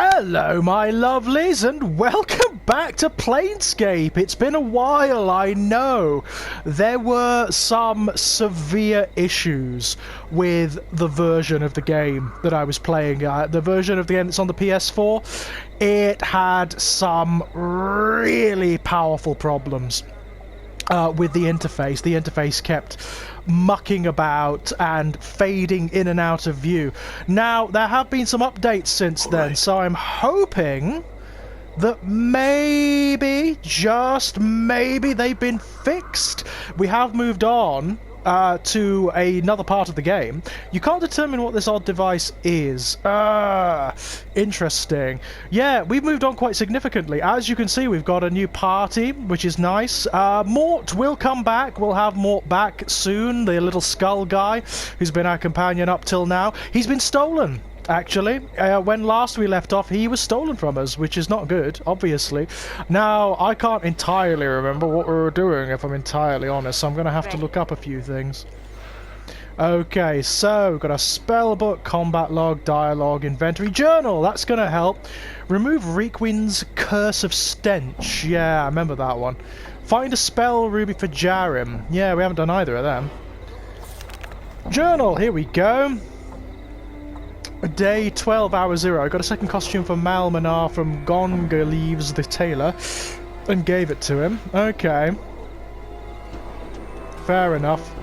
Hello, my lovelies, and welcome back to Planescape. It's been a while, I know. There were some severe issues with the version of the game that I was playing. The version of the game that's on the PS4, it had some really powerful problems with the interface. The interface kept mucking about and fading in and out of view. Now, there have been some updates since then, so I'm hoping that maybe, just maybe, they've been fixed. We have moved on to another part of the game. You can't determine what this odd device is. Interesting. Yeah, we've moved on quite significantly. As you can see, we've got a new party, which is nice. Mort will come back. We'll have Mort back soon, the little skull guy who's been our companion up till now. He's been stolen, actually. When last we left off, he was stolen from us, which is not good, obviously. Now, I can't entirely remember what we were doing, if I'm entirely honest, so I'm going to have to look up a few things. Okay, so we've got a spellbook, combat log, dialogue, inventory, journal. That's going to help. Remove Reekwind's Curse of Stench. Yeah, I remember that one. Find a spell ruby for Jarim. Yeah, we haven't done either of them. Journal, here we go. Day 12 hour 0. I got a second costume for Malmanar from Gonga Leaves the Tailor and gave it to him. Okay. Fair enough.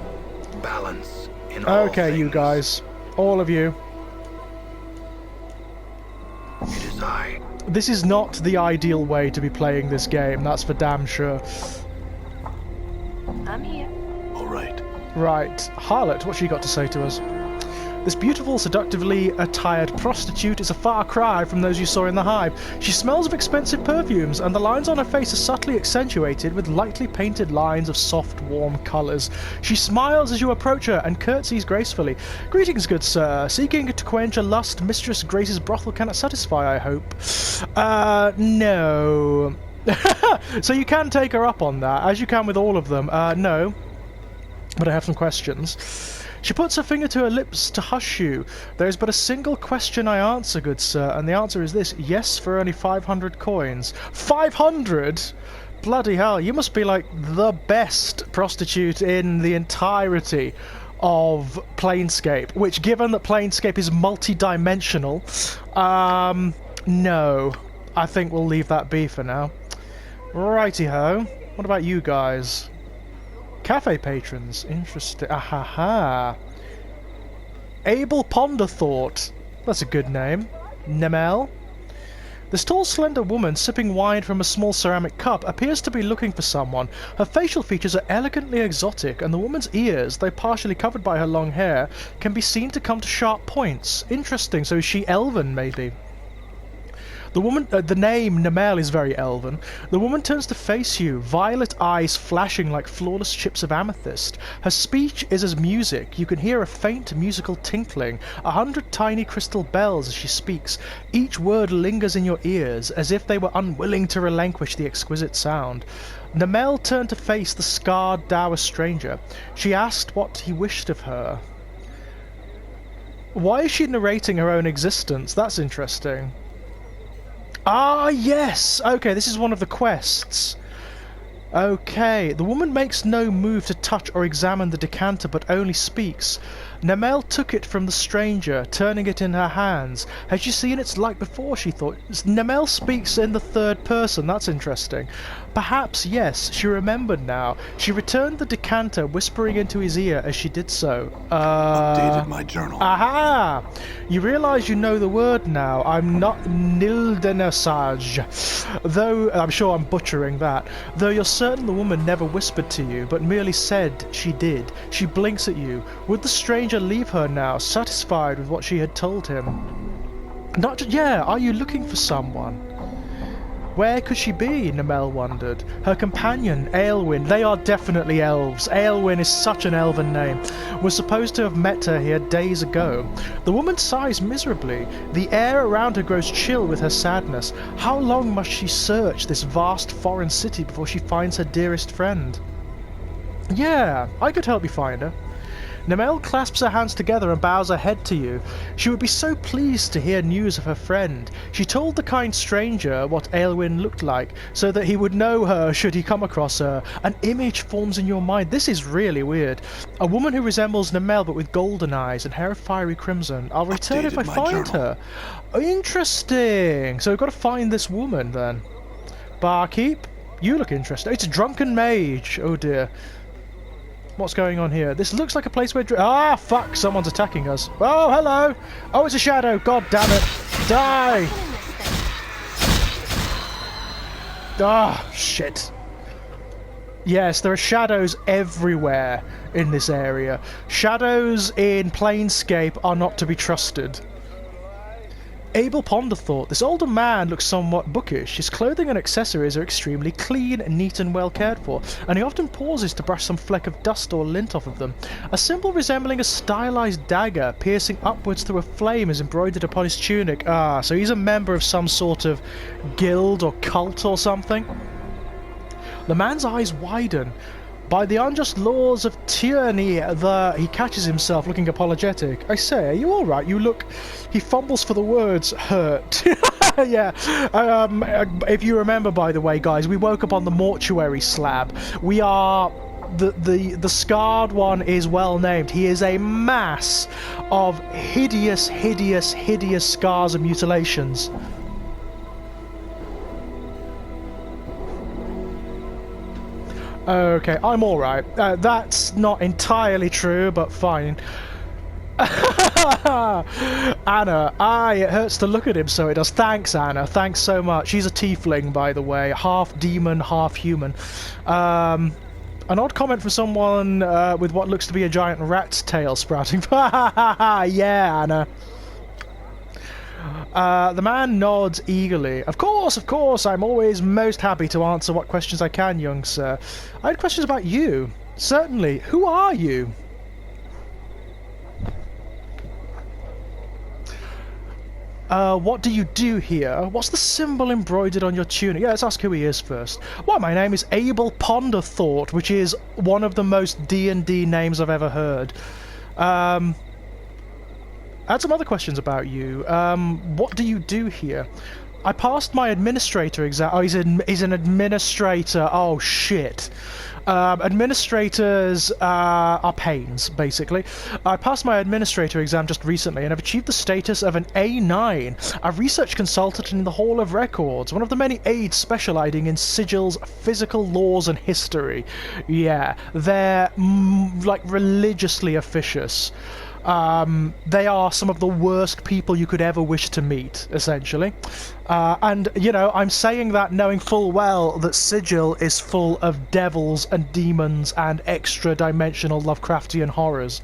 Balance in all okay, things. You guys. All of you. It is I. This is not the ideal way to be playing this game, that's for damn sure. I'm here. All right. Right. Harlot, what's she got to say to us? This beautiful, seductively attired prostitute is a far cry from those you saw in the hive. She smells of expensive perfumes, and the lines on her face are subtly accentuated with lightly painted lines of soft, warm colours. She smiles as you approach her and curtsies gracefully. Greetings, good sir. Seeking to quench a lust Mistress Grace's brothel cannot satisfy, I hope. No. So you can take her up on that, as you can with all of them. No. But I have some questions. She puts her finger to her lips to hush you. There is but a single question I answer, good sir, and the answer is this: yes, for only 500 coins. 500? Bloody hell, you must be like the best prostitute in the entirety of Planescape, which, given that Planescape is multi-dimensional, no. I think we'll leave that be for now. Righty-ho. What about you guys? Cafe patrons. Interesting. Ahaha. Abel Ponderthought. That's a good name. Nemel. This tall, slender woman, sipping wine from a small ceramic cup, appears to be looking for someone. Her facial features are elegantly exotic, and the woman's ears, though partially covered by her long hair, can be seen to come to sharp points. Interesting. So is she elven, maybe? The woman, the name Nemel is very elven. The woman turns to face you, violet eyes flashing like flawless chips of amethyst. Her speech is as music. You can hear a faint musical tinkling, 100 tiny crystal bells as she speaks. Each word lingers in your ears, as if they were unwilling to relinquish the exquisite sound. Nemel turned to face the scarred, dour stranger. She asked what he wished of her. Why is she narrating her own existence? That's interesting. Ah, yes! Okay, this is one of the quests. Okay, the woman makes no move to touch or examine the decanter, but only speaks. Nemel took it from the stranger, turning it in her hands. Had she seen its like before, she thought? Nemel speaks in the third person, that's interesting. Perhaps, yes, she remembered now. She returned the decanter, whispering into his ear as she did so. Updated my journal. Aha! You realise you know the word now. I'm not Nildenesage. Though, I'm sure I'm butchering that. Though you're certain the woman never whispered to you, but merely said she did. She blinks at you. Would the stranger leave her now, satisfied with what she had told him? Not just, yeah, are you looking for someone? Where could she be, Nemel wondered. Her companion, Aelwyn, they are definitely elves. Aelwyn is such an elven name. Was supposed to have met her here days ago. The woman sighs miserably. The air around her grows chill with her sadness. How long must she search this vast foreign city before she finds her dearest friend? Yeah, I could help you find her. Namel clasps her hands together and bows her head to you. She would be so pleased to hear news of her friend. She told the kind stranger what Aelwyn looked like, so that he would know her should he come across her. An image forms in your mind. This is really weird. A woman who resembles Namel but with golden eyes and hair of fiery crimson. I'll return if I find her. Interesting. So we've got to find this woman then. Barkeep, you look interesting. It's a Drunken Mage. Oh dear. What's going on here? This looks like a place where... Ah, fuck! Someone's attacking us. Oh, hello! Oh, it's a shadow! God damn it! Die! Ah, shit. Yes, there are shadows everywhere in this area. Shadows in Planescape are not to be trusted. Abel Ponder thought, this older man looks somewhat bookish. His clothing and accessories are extremely clean, neat and well cared for, and he often pauses to brush some fleck of dust or lint off of them. A symbol resembling a stylized dagger piercing upwards through a flame is embroidered upon his tunic. Ah, so he's a member of some sort of guild or cult or something. The man's eyes widen. By the unjust laws of tyranny, he catches himself looking apologetic. I say, are you alright? You look... He fumbles for the words, hurt. Yeah. If you remember, by the way, guys, we woke up on the mortuary slab. We are... The scarred one is well named. He is a mass of hideous, hideous, hideous scars and mutilations. Okay, I'm alright. That's not entirely true, but fine. Anna, it hurts to look at him, so it does. Thanks, Anna. Thanks so much. She's a tiefling, by the way. Half demon, half human. An odd comment from someone with what looks to be a giant rat's tail sprouting. Yeah, Anna. The man nods eagerly. Of course, I'm always most happy to answer what questions I can, young sir. I had questions about you. Certainly. Who are you? What do you do here? What's the symbol embroidered on your tunic? Yeah, let's ask who he is first. Well, my name is Abel Ponder Thought, which is one of the most D&D names I've ever heard. I had some other questions about you. What do you do here? I passed my administrator exam. Oh, he's an administrator. Oh, shit. Administrators are pains, basically. I passed my administrator exam just recently and have achieved the status of an A9, a research consultant in the Hall of Records, one of the many aides specializing in Sigil's physical laws and history. Yeah, they're, like, religiously officious. They are some of the worst people you could ever wish to meet, essentially. And, you know, I'm saying that knowing full well that Sigil is full of devils and demons and extra-dimensional Lovecraftian horrors.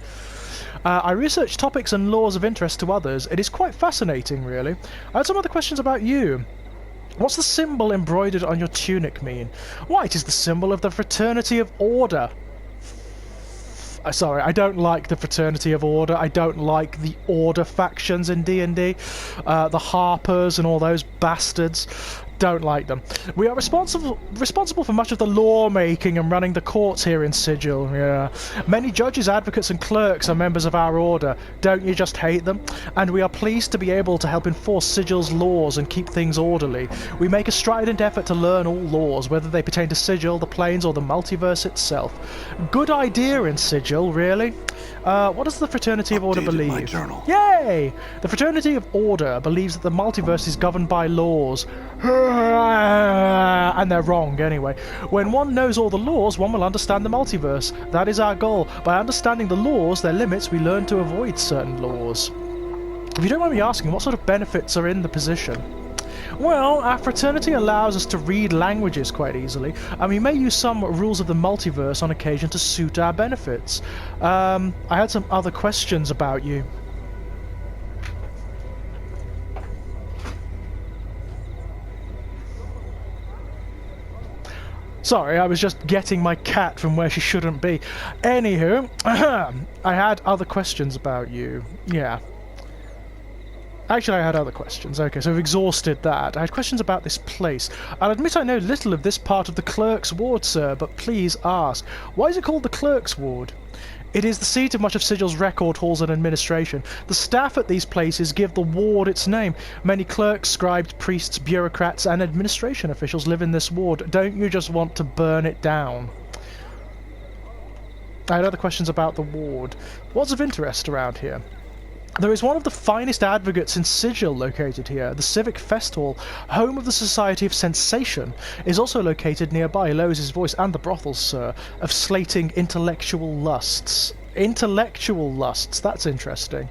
I research topics and laws of interest to others. It is quite fascinating, really. I had some other questions about you. What's the symbol embroidered on your tunic mean? Why, it is the symbol of the Fraternity of Order. Sorry, I don't like the Fraternity of Order. I don't like the Order factions in D&D. The Harpers and all those bastards. Don't like them. We are responsible for much of the law-making and running the courts here in Sigil. Yeah. Many judges, advocates and clerks are members of our order. Don't you just hate them? And we are pleased to be able to help enforce Sigil's laws and keep things orderly. We make a strident effort to learn all laws, whether they pertain to Sigil, the planes, or the multiverse itself. Good idea in Sigil, really. What does the Fraternity of Order believe? My journal. Yay! The Fraternity of Order believes that the multiverse is governed by laws. And they're wrong, anyway. When one knows all the laws, one will understand the multiverse. That is our goal. By understanding the laws, their limits, we learn to avoid certain laws. If you don't mind me asking, what sort of benefits are in the position? Well, our fraternity allows us to read languages quite easily, and we may use some rules of the multiverse on occasion to suit our benefits. I had some other questions about you. Sorry, I was just getting my cat from where she shouldn't be. Anywho, I had other questions about you. Yeah. Actually, I had other questions. Okay, so we've exhausted that. I had questions about this place. I'll admit I know little of this part of the Clerk's Ward, sir, but please ask. Why is it called the Clerk's Ward? It is the seat of much of Sigil's record halls and administration. The staff at these places give the ward its name. Many clerks, scribes, priests, bureaucrats, and administration officials live in this ward. Don't you just want to burn it down? I had other questions about the ward. What's of interest around here? There is one of the finest advocates in Sigil located here. The Civic Fest Hall, home of the Society of Sensation, is also located nearby. He lowers his voice. And the brothels, sir, of slating intellectual lusts. Intellectual lusts, that's interesting.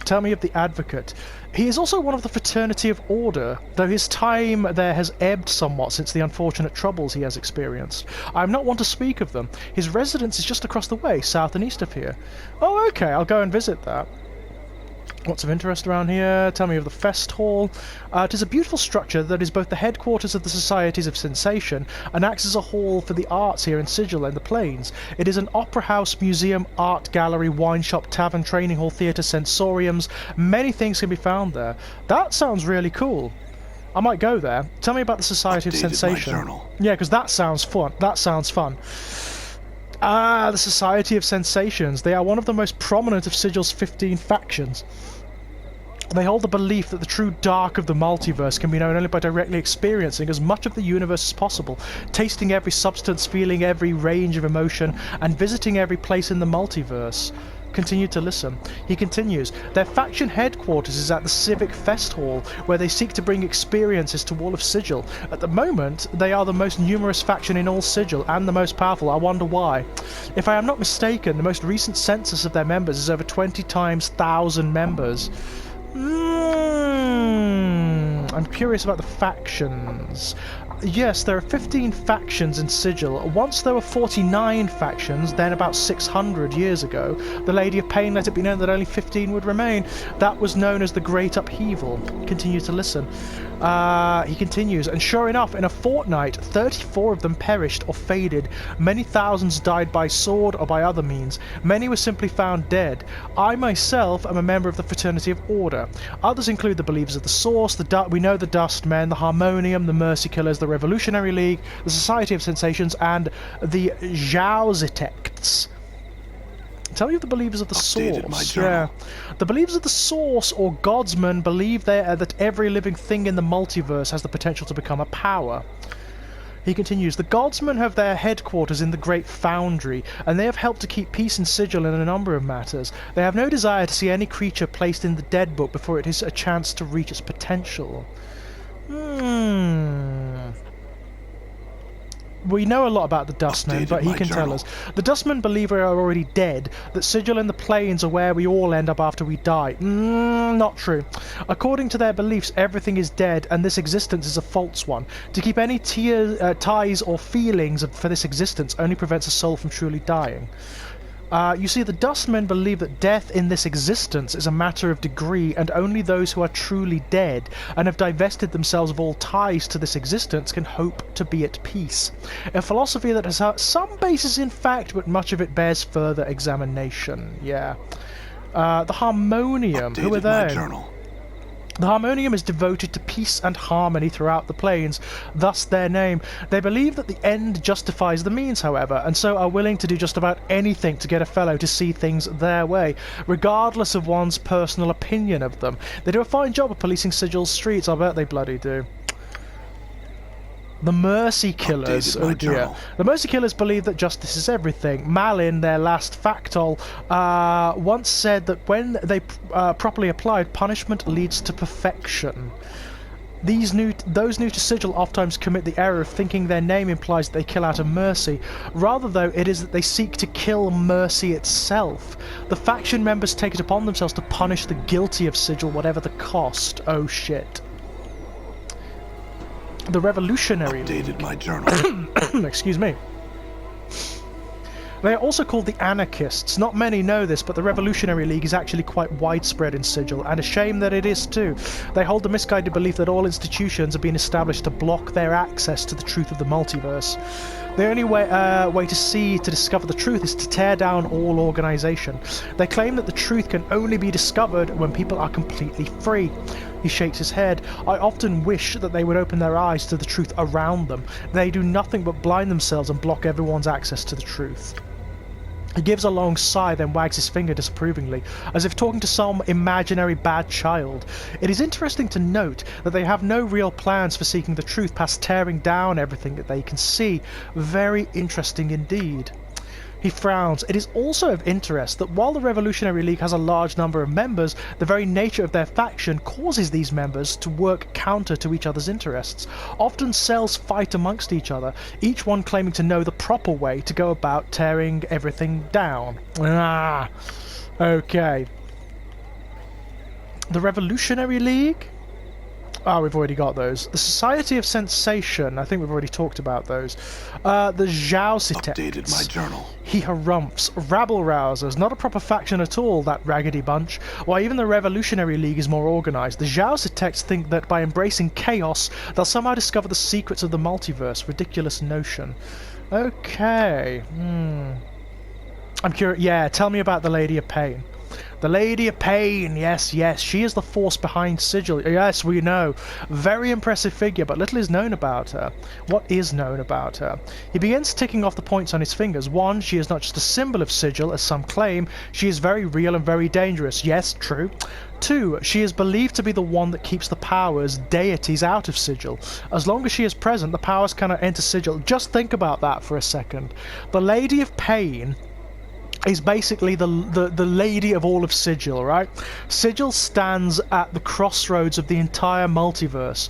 Tell me of the advocate. He is also one of the Fraternity of Order, though his time there has ebbed somewhat since the unfortunate troubles he has experienced. I am not one to speak of them. His residence is just across the way, south and east of here. Oh, okay, I'll go and visit that. What's of interest around here? Tell me of the Fest Hall. It is a beautiful structure that is both the headquarters of the Societies of Sensation and acts as a hall for the arts here in Sigil and the Plains. It is an opera house, museum, art gallery, wine shop, tavern, training hall, theatre, sensoriums. Many things can be found there. That sounds really cool. I might go there. Tell me about the Society of Sensation. My journal. Yeah, because that sounds fun. That sounds fun. Ah, the Society of Sensations. They are one of the most prominent of Sigil's 15 factions. They hold the belief that the true dark of the multiverse can be known only by directly experiencing as much of the universe as possible, tasting every substance, feeling every range of emotion, and visiting every place in the multiverse. Continue to listen. He continues, their faction headquarters is at the Civic Fest Hall, where they seek to bring experiences to all of Sigil. At the moment, they are the most numerous faction in all Sigil, and the most powerful. I wonder why. If I am not mistaken, the most recent census of their members is over 20 times 1,000 members. I'm curious about the factions. Yes, there are 15 factions in Sigil. Once there were 49 factions, then about 600 years ago, the Lady of Pain let it be known that only 15 would remain. That was known as the Great Upheaval. Continue to listen. He continues, and sure enough, in a fortnight, 34 of them perished or faded. Many thousands died by sword or by other means. Many were simply found dead. I myself am a member of the Fraternity of Order. Others include the Believers of the Source, we know the Dustmen, the Harmonium, the Mercy Killers, the Revolutionary League, the Society of Sensations, and the Jauzitekts. Tell me of the Believers of the Source. Yeah. The Believers of the Source, or Godsmen, believe that every living thing in the multiverse has the potential to become a power. He continues, the Godsmen have their headquarters in the Great Foundry, and they have helped to keep peace in Sigil in a number of matters. They have no desire to see any creature placed in the Dead Book before it has a chance to reach its potential. We know a lot about the Dustmen, but he can tell us. The Dustmen believe we are already dead, that Sigil and the Plains are where we all end up after we die. Not true. According to their beliefs, everything is dead, and this existence is a false one. To keep any ties or feelings for this existence only prevents a soul from truly dying. You see, the Dustmen believe that death in this existence is a matter of degree, and only those who are truly dead and have divested themselves of all ties to this existence can hope to be at peace. A philosophy that has some basis in fact, but much of it bears further examination. Yeah. The Harmonium. Who are they? The Harmonium is devoted to peace and harmony throughout the Plains, thus their name. They believe that the end justifies the means, however, and so are willing to do just about anything to get a fellow to see things their way, regardless of one's personal opinion of them. They do a fine job of policing Sigil's streets, I bet they bloody do. The Mercy Killers, oh dear. The Mercy Killers believe that justice is everything. Malin, their last factol, once said that when they properly applied, punishment leads to perfection. Those new to Sigil oftentimes commit the error of thinking their name implies that they kill out of mercy. Rather, though, it is that they seek to kill mercy itself. The faction members take it upon themselves to punish the guilty of Sigil, whatever the cost. Oh shit. The Revolutionary League. My journal. Excuse me. They are also called the Anarchists. Not many know this, but the Revolutionary League is actually quite widespread in Sigil, and a shame that it is too. They hold the misguided belief that all institutions have been established to block their access to the truth of the multiverse. The only way to discover the truth is to tear down all organization. They claim that the truth can only be discovered when people are completely free. He shakes his head. I often wish that they would open their eyes to the truth around them. They do nothing but blind themselves and block everyone's access to the truth. He gives a long sigh, then wags his finger disapprovingly, as if talking to some imaginary bad child. It is interesting to note that they have no real plans for seeking the truth past tearing down everything that they can see. Very interesting indeed. He frowns. It is also of interest that while the Revolutionary League has a large number of members, the very nature of their faction causes these members to work counter to each other's interests. Often cells fight amongst each other, each one claiming to know the proper way to go about tearing everything down. Okay. The Revolutionary League? We've already got those. The Society of Sensation. I think we've already talked about those. The Zhaositects. Updated my journal. He harumphs. Rabble-rousers. Not a proper faction at all, that raggedy bunch. Why, even the Revolutionary League is more organised. The Zhaositects think that by embracing chaos, they'll somehow discover the secrets of the multiverse. Ridiculous notion. Okay. I'm curious. Yeah, tell me about the Lady of Pain. The Lady of Pain, yes, yes, she is the force behind Sigil. Yes, we know. Very impressive figure, but little is known about her. What is known about her? He begins ticking off the points on his fingers. 1, she is not just a symbol of Sigil, as some claim. She is very real and very dangerous. Yes, true. 2, she is believed to be the one that keeps the powers, deities, out of Sigil. As long as she is present, the powers cannot enter Sigil. Just think about that for a second. The Lady of Pain is basically the lady of all of Sigil, right? Sigil stands at the crossroads of the entire multiverse,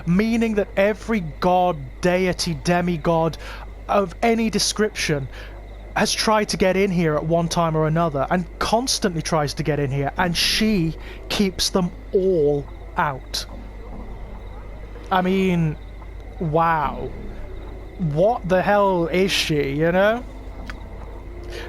meaning that every god, deity, demigod of any description has tried to get in here at one time or another, and constantly tries to get in here, and she keeps them all out. I mean, wow. What the hell is she, you know?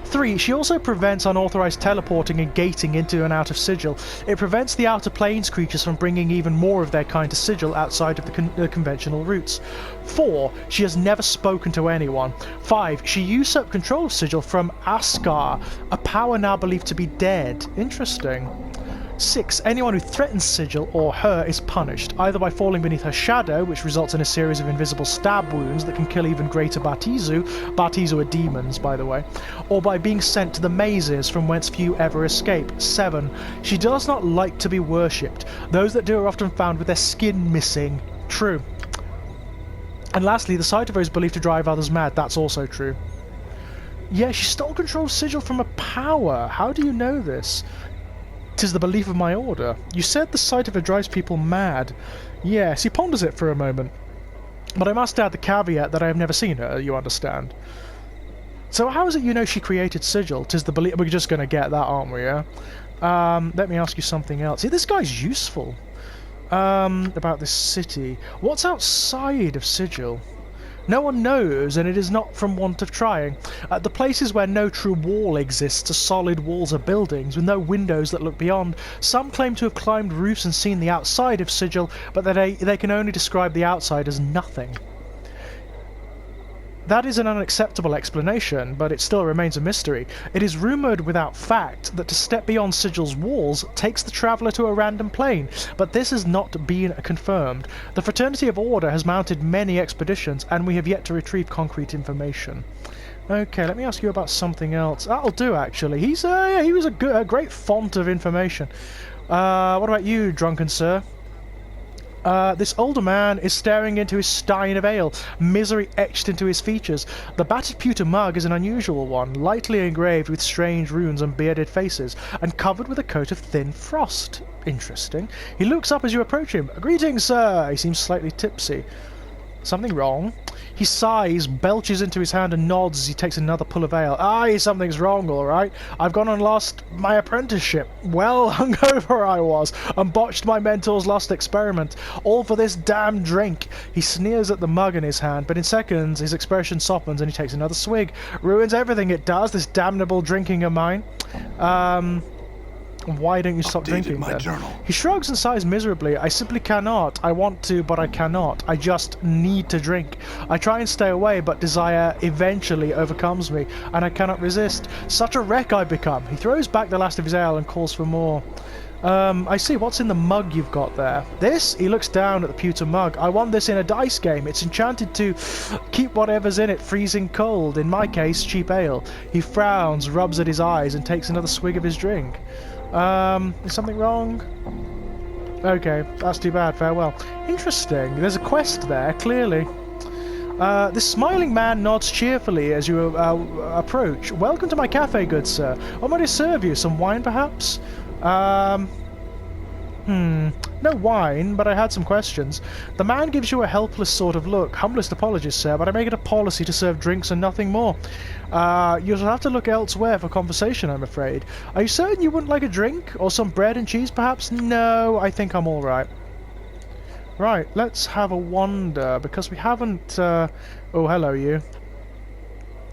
3, she also prevents unauthorized teleporting and gating into and out of Sigil. It prevents the Outer Planes creatures from bringing even more of their kind to Sigil outside of the conventional routes. 4, she has never spoken to anyone. 5, she usurped control of Sigil from Askar, a power now believed to be dead. Interesting. 6, anyone who threatens Sigil or her is punished, either by falling beneath her shadow, which results in a series of invisible stab wounds that can kill even greater Batizu. Batizu are demons, by the way. Or by being sent to the mazes from whence few ever escape. 7, she does not like to be worshipped. Those that do are often found with their skin missing. True. And lastly, the sight of her is believed to drive others mad. That's also true. Yeah, she stole control of Sigil from a power. How do you know this? 'Tis the belief of my order. You said the sight of her drives people mad. Yes, he ponders it for a moment. But I must add the caveat that I have never seen her, you understand. So how is it you know she created Sigil? 'Tis the belief... We're just going to get that, aren't we, yeah? Let me ask you something else. See, this guy's useful. About this city. What's outside of Sigil? No one knows, and it is not from want of trying. The places where no true wall exists are solid walls of buildings, with no windows that look beyond. Some claim to have climbed roofs and seen the outside of Sigil, but they can only describe the outside as nothing. That is an unacceptable explanation, but it still remains a mystery. It is rumoured without fact that to step beyond Sigil's walls takes the traveller to a random plane, but this has not been confirmed. The Fraternity of Order has mounted many expeditions, and we have yet to retrieve concrete information. Okay, let me ask you about something else. That'll do, actually. He was a great font of information. What about you, drunken sir? This older man is staring into his stein of ale, misery etched into his features. The battered pewter mug is an unusual one, lightly engraved with strange runes and bearded faces, and covered with a coat of thin frost. Interesting. He looks up as you approach him. Greetings, sir! He seems slightly tipsy. Something wrong? He sighs, belches into his hand and nods as he takes another pull of ale. Aye, something's wrong, all right. I've gone and lost my apprenticeship. Well hungover I was, and botched my mentor's last experiment. All for this damn drink. He sneers at the mug in his hand, but in seconds his expression softens and he takes another swig. Ruins everything it does, this damnable drinking of mine. Why don't you stop drinking then? Journal. He shrugs and sighs miserably. I simply cannot. I want to, but I cannot. I just need to drink. I try and stay away, but desire eventually overcomes me, and I cannot resist. Such a wreck I've become. He throws back the last of his ale and calls for more. I see. What's in the mug you've got there? This? He looks down at the pewter mug. I won this in a dice game. It's enchanted to keep whatever's in it freezing cold. In my case, cheap ale. He frowns, rubs at his eyes, and takes another swig of his drink. Is something wrong? Okay, that's too bad. Farewell. Interesting. There's a quest there, clearly. This smiling man nods cheerfully as you approach. Welcome to my cafe, good sir. What might I serve you? Some wine, perhaps? No wine, but I had some questions. The man gives you a helpless sort of look. Humblest apologies, sir, but I make it a policy to serve drinks and nothing more. You'll have to look elsewhere for conversation, I'm afraid. Are you certain you wouldn't like a drink? Or some bread and cheese, perhaps? No, I think I'm alright. Right, let's have a wander, because we haven't... Oh, hello, you.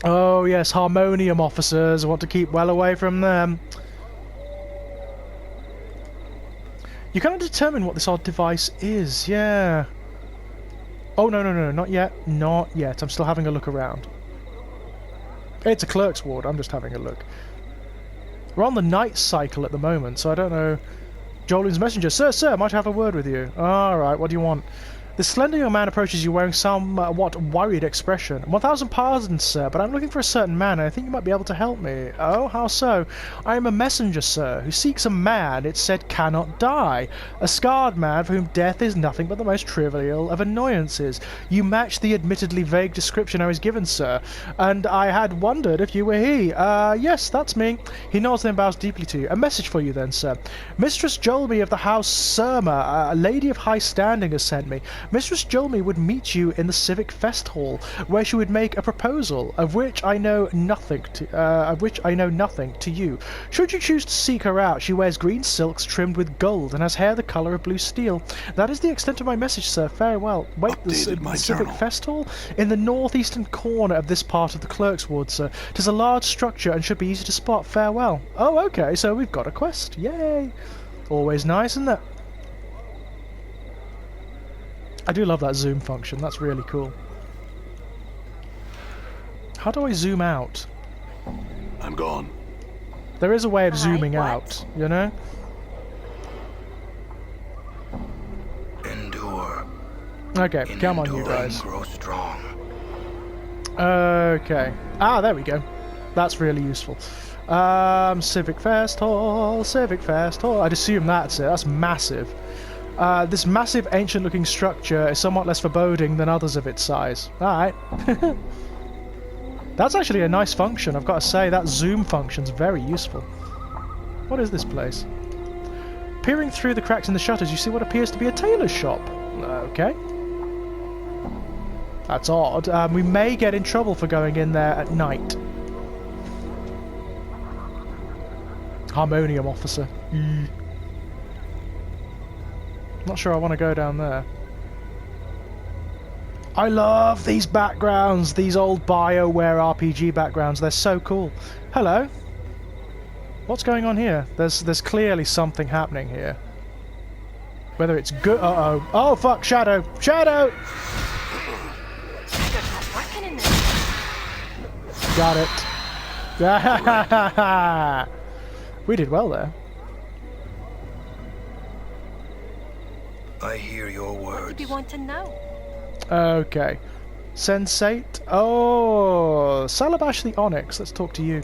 Oh, yes, harmonium officers. I want to keep well away from them. You cannot determine what this odd device is, yeah. Oh, no, not yet. Not yet. I'm still having a look around. It's a clerk's ward. I'm just having a look. We're on the night cycle at the moment, so I don't know... Jolin's messenger. Sir, might I have a word with you? Alright, what do you want? This slender young man approaches you wearing somewhat worried expression. 1,000 pardons, sir, but I'm looking for a certain man, and I think you might be able to help me. Oh, how so? I am a messenger, sir, who seeks a man, it's said, cannot die. A scarred man for whom death is nothing but the most trivial of annoyances. You match the admittedly vague description I was given, sir, and I had wondered if you were he. Yes, that's me. He nods and bows deeply to you. A message for you, then, sir. Mistress Jolby of the House Surma, a lady of high standing, has sent me. Mistress Jolmy would meet you in the Civic Fest Hall, where she would make a proposal, of which I know nothing to you. Should you choose to seek her out, she wears green silks trimmed with gold, and has hair the colour of blue steel. That is the extent of my message, sir. Farewell. Wait, the Civic Fest Hall? In the northeastern corner of this part of the Clerk's Ward, sir. 'Tis a large structure, and should be easy to spot. Farewell. Oh, okay, so we've got a quest. Yay! Always nice, isn't it? I do love that zoom function, that's really cool. How do I zoom out? I'm gone. There is a way of zooming out, you know? Endure. Okay, come on you guys. Grow strong. Okay. Ah, there we go. That's really useful. Civic Fest Hall, Civic Fest Hall. I'd assume that's it, that's massive. This massive ancient-looking structure is somewhat less foreboding than others of its size. Alright. That's actually a nice function, I've got to say. That zoom function's very useful. What is this place? Peering through the cracks in the shutters, you see what appears to be a tailor's shop. Okay. That's odd. We may get in trouble for going in there at night. Harmonium officer. Not sure I want to go down there. I love these backgrounds, these old BioWare RPG backgrounds. They're so cool. Hello. What's going on here? There's clearly something happening here. Whether it's good. Uh-oh. Oh fuck! Shadow! Shadow! Got it. We did well there. I hear your words. What do you want to know? Okay. Sensate. Oh, Salabash the Onyx. Let's talk to you.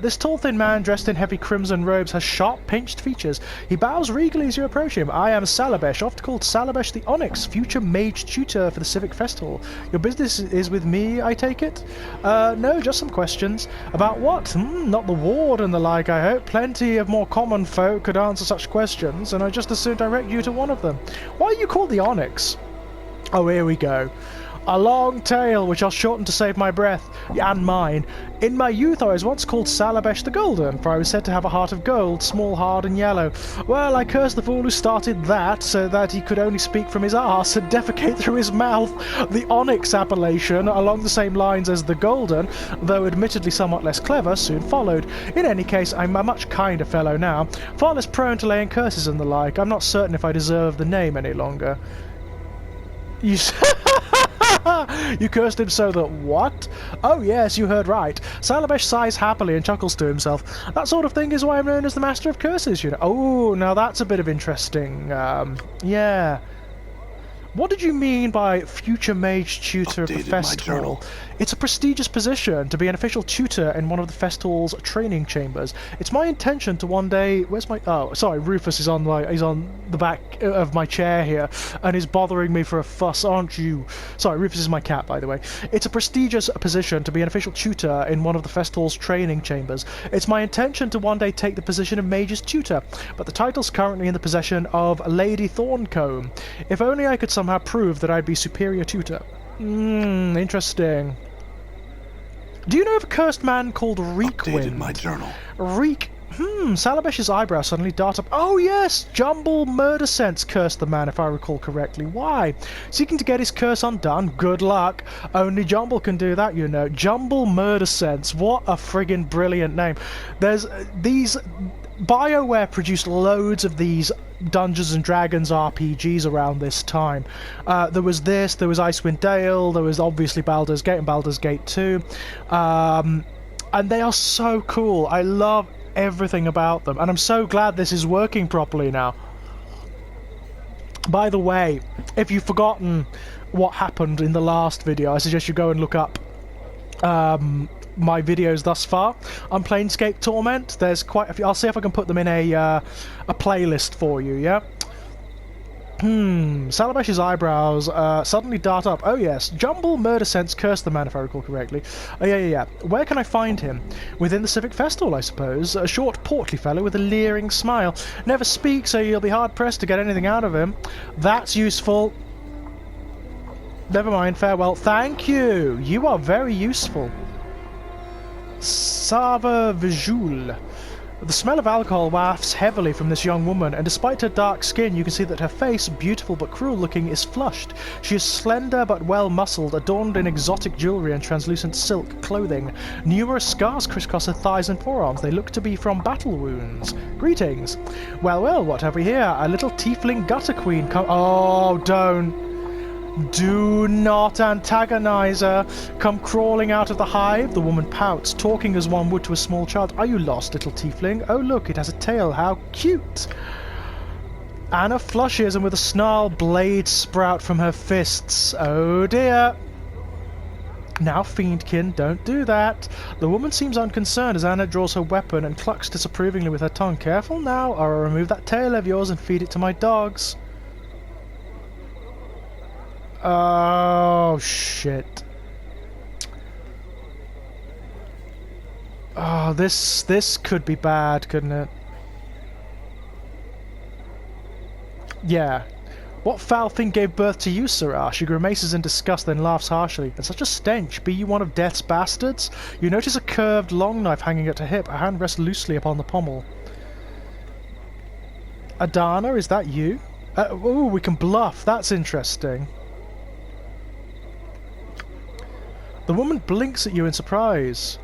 This tall, thin man dressed in heavy crimson robes has sharp, pinched features. He bows regally as you approach him. I am Salabash, often called Salabash the Onyx, future mage tutor for the Civic Festival. Your business is with me, I take it? No, just some questions. About what? Not the ward and the like, I hope. Plenty of more common folk could answer such questions, and I just as soon direct you to one of them. Why are you called the Onyx? Oh, here we go. A long tale, which I'll shorten to save my breath, and mine. In my youth I was once called Salabesh the Golden, for I was said to have a heart of gold, small, hard, and yellow. Well, I cursed the fool who started that, so that he could only speak from his arse and defecate through his mouth. The Onyx appellation, along the same lines as the Golden, though admittedly somewhat less clever, soon followed. In any case, I'm a much kinder fellow now, far less prone to laying curses and the like. I'm not certain if I deserve the name any longer. You You cursed him so that what? Oh yes, you heard right. Salabesh sighs happily and chuckles to himself. That sort of thing is why I'm known as the Master of Curses, you know. Oh, now that's a bit of interesting. Yeah. What did you mean by future mage tutor of the festival? It's a prestigious position to be an official tutor in one of the festival's training chambers. It's my intention to one day. Where's my? Oh, sorry, Rufus is on he's on the back of my chair here, and is bothering me for a fuss, aren't you? Sorry, Rufus is my cat, by the way. It's a prestigious position to be an official tutor in one of the festival's training chambers. It's my intention to one day take the position of mage's tutor, but the title's currently in the possession of Lady Thorncombe. If only I could somehow prove that I'd be superior tutor. Interesting. Do you know of a cursed man called Reekwind? Updated my journal. Reek. Salabesh's eyebrows suddenly dart up. Oh yes, Jumble Murder Sense cursed the man, if I recall correctly. Why? Seeking to get his curse undone? Good luck. Only Jumble can do that, you know. Jumble Murder Sense. What a friggin' brilliant name. There's these... BioWare produced loads of these Dungeons and Dragons RPGs around this time. There was this, there was Icewind Dale, there was obviously Baldur's Gate and Baldur's Gate 2. And they are so cool. I love everything about them. And I'm so glad this is working properly now. By the way, if you've forgotten what happened in the last video, I suggest you go and look up my videos thus far on Planescape Torment. There's quite a few. I'll see if I can put them in a playlist for you, yeah? Salabesh's eyebrows suddenly dart up. Oh yes, Jumble Murder Sense cursed the man, if I recall correctly. Oh yeah. Where can I find him? Within the Civic Festival, I suppose. A short, portly fellow with a leering smile. Never speaks, so you'll be hard-pressed to get anything out of him. That's useful. Never mind, farewell. Thank you! You are very useful. Sava Vijul. The smell of alcohol wafts heavily from this young woman, and despite her dark skin, you can see that her face, beautiful but cruel-looking, is flushed. She is slender but well-muscled, adorned in exotic jewellery and translucent silk clothing. Numerous scars crisscross her thighs and forearms. They look to be from battle wounds. Greetings. Well, what have we here? A little tiefling gutter queen Oh, don't. Do not antagonize her. Come crawling out of the hive. The woman pouts, talking as one would to a small child. Are you lost, little tiefling? Oh, look, it has a tail. How cute. Anna flushes, and with a snarl, blades sprout from her fists. Oh, dear. Now, fiendkin, don't do that. The woman seems unconcerned as Anna draws her weapon and clucks disapprovingly with her tongue. Careful now, or I'll remove that tail of yours and feed it to my dogs. Oh, shit. Oh, this could be bad, couldn't it? Yeah. What foul thing gave birth to you, Sarah? She grimaces in disgust, then laughs harshly. And such a stench. Be you one of death's bastards? You notice a curved long knife hanging at her hip. Her hand rests loosely upon the pommel. Adana, is that you? Oh, we can bluff. That's interesting. The woman blinks at you in surprise.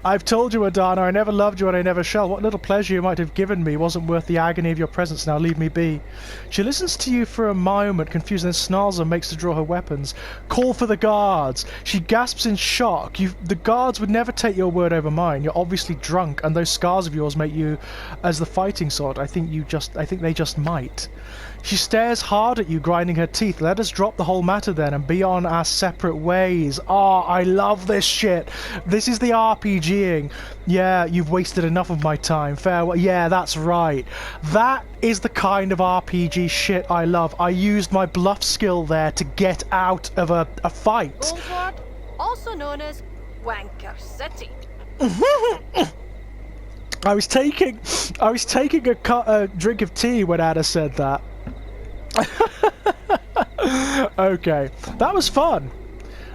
I've told you, Adana, I never loved you and I never shall. What little pleasure you might have given me wasn't worth the agony of your presence. Now leave me be. She listens to you for a moment, confused, then snarls and makes to draw her weapons. Call for the guards. She gasps in shock. The guards would never take your word over mine. You're obviously drunk, and those scars of yours make you as the fighting sort. I think they just might. She stares hard at you, grinding her teeth. Let us drop the whole matter then and be on our separate ways. Oh, I love this shit. This is the RPGing. Yeah, you've wasted enough of my time. Farewell. Yeah, that's right. That is the kind of RPG shit I love. I used my bluff skill there to get out of a fight. Goldward, also known as Wanker City. I was taking a drink of tea when Anna said that. Okay, that was fun.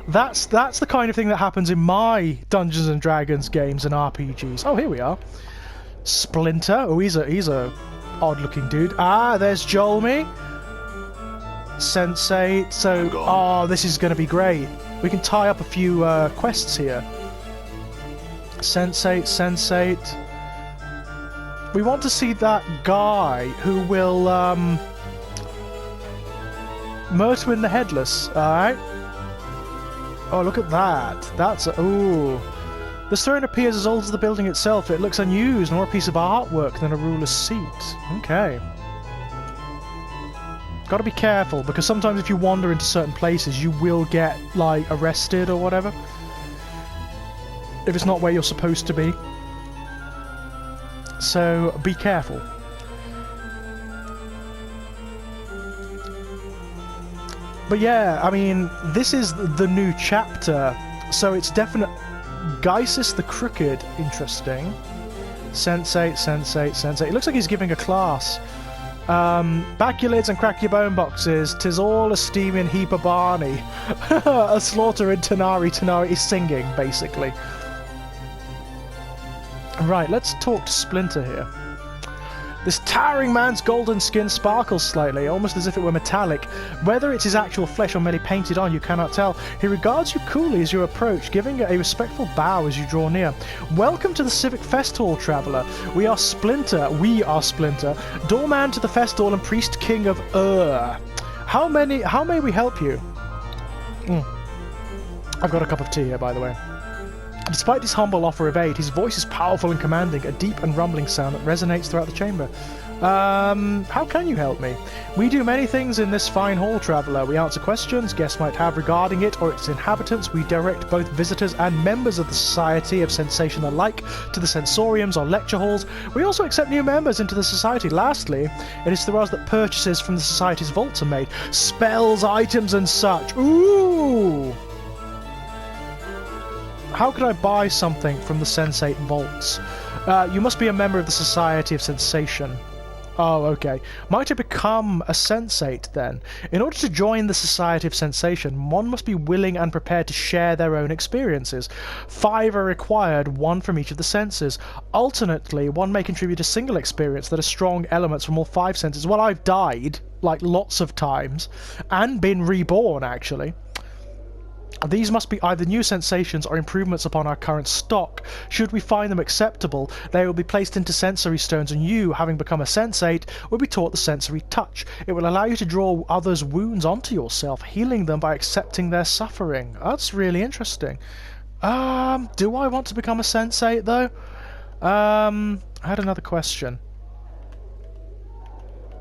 That's the kind of thing that happens in my Dungeons and Dragons games and RPGs. Oh, here we are. Splinter. Oh, he's a odd-looking dude. Ah, there's Jolmy. Sensei. So, oh, this is going to be great. We can tie up a few quests here. Sensei. We want to see that guy who will Mertwin the Headless, alright? Oh, look at that. That's a... Ooh. This throne appears as old as the building itself. It looks unused, more a piece of artwork than a ruler's seat. Okay. Gotta be careful, because sometimes if you wander into certain places, you will get, like, arrested or whatever. If it's not where you're supposed to be. So, be careful. But yeah, I mean, this is the new chapter, so it's definite... Geisis the Crooked, interesting. Sensate. It looks like he's giving a class. Back your lids and crack your bone boxes. 'Tis all a steaming heap of Barney. A slaughter in Tanari is singing, basically. Right, let's talk to Splinter here. This towering man's golden skin sparkles slightly, almost as if it were metallic. Whether it's his actual flesh or merely painted on, you cannot tell. He regards you coolly as you approach, giving a respectful bow as you draw near. Welcome to the Civic Fest Hall, traveller. We are Splinter, doorman to the Fest Hall and priest king of How may we help you? I've got a cup of tea here, by the way. Despite his humble offer of aid, his voice is powerful and commanding, a deep and rumbling sound that resonates throughout the chamber. How can you help me? We do many things in this fine hall, traveller. We answer questions guests might have regarding it or its inhabitants. We direct both visitors and members of the Society of Sensation alike to the sensoriums or lecture halls. We also accept new members into the Society. Lastly, it is through us that purchases from the Society's vaults are made. Spells, items and such. Ooh! How could I buy something from the Sensate vaults? You must be a member of the Society of Sensation. Oh, okay. Might I become a Sensate, then? In order to join the Society of Sensation, one must be willing and prepared to share their own experiences. 5 are required, 1 from each of the senses. Alternately, one may contribute a single experience that has strong elements from all 5 senses. Well, I've died, like, lots of times, and been reborn, actually. These must be either new sensations or improvements upon our current stock. Should we find them acceptable, they will be placed into sensory stones, and you, having become a sensate, will be taught the sensory touch. It will allow you to draw others' wounds onto yourself, healing them by accepting their suffering. That's really interesting. Do I want to become a sensate, though? I had another question.